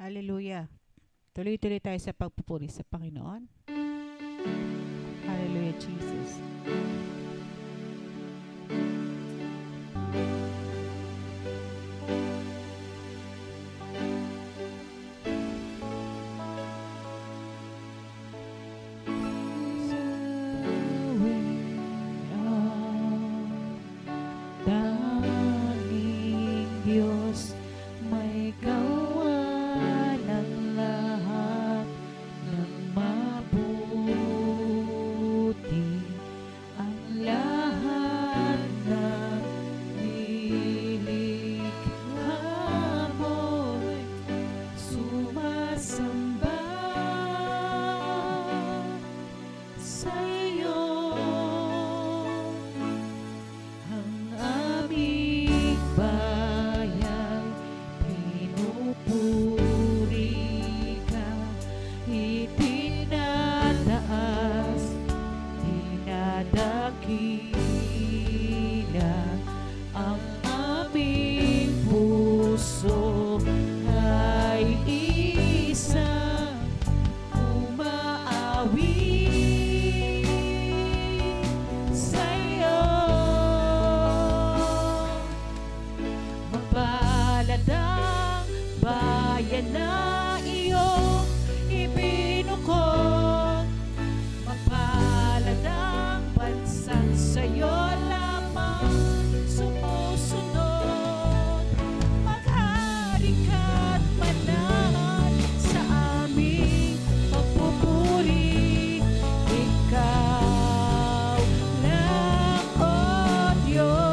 Hallelujah. Tuloy-tuloy tayo sa pagpupuri sa Panginoon. Hallelujah, Jesus. Tanging Diyos, may gawa ng lahat ng mabuti. Ang lahat ng nilikha mo'y sumasamba sa'yo. Ang aming bayan, pinupuri ka, itinataas, dinadakila. Ang aming puso ay isang umaawi sa'yo. Mapalad ang bayan na iyong ibinukod. Mapalad ang bansang sa'yo lamang sumusunod. Maghari ka't manahal sa aming pagpupuri. Ikaw lang, O Diyos.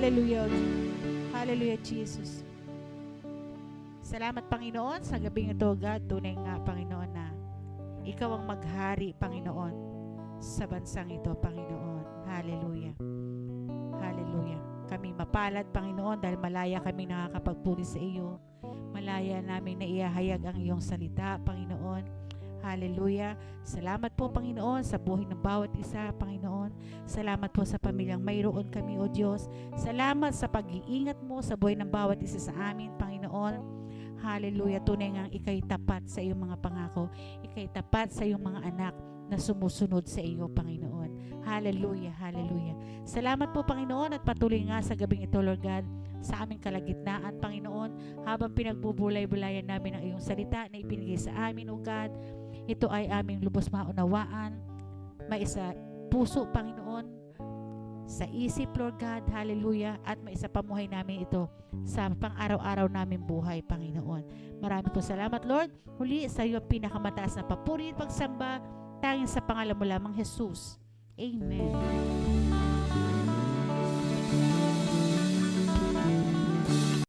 Hallelujah. Hallelujah, Jesus. Salamat, Panginoon, sa gabing ito, God. Tunay nga, Panginoon, na ikaw ang maghari, Panginoon, sa bansang ito, Panginoon. Hallelujah. Hallelujah. Kami mapalad, Panginoon, dahil malaya kami nakakapagpuri sa iyo. Malaya namin na iahayag ang iyong salita, Panginoon. Hallelujah. Salamat po, Panginoon, sa buhay ng bawat isa, Panginoon. Salamat po sa pamilyang mayroon kami, O Diyos. Salamat sa pag-iingat mo sa buhay ng bawat isa sa amin, Panginoon. Hallelujah. Tunay ngang ika'y tapat sa iyong mga pangako. Ika'y tapat sa iyong mga anak na sumusunod sa iyo, Panginoon. Hallelujah. Hallelujah. Salamat po, Panginoon, at patuloy nga sa gabing ito, Lord God, sa aming kalagitnaan, Panginoon, habang pinagbubulay-bulayan namin ang iyong salita na ipinigay sa amin, O God. Ito ay aming lubos maunawaan, may isa puso, Panginoon, sa isip, Lord God, hallelujah, at may isa pamuhay namin ito sa pang-araw-araw namin buhay, Panginoon. Marami po salamat, Lord. Huli sa iyong pinakamataas na papuri at pagsamba, tanging sa pangalan mo lamang, Jesus. Amen.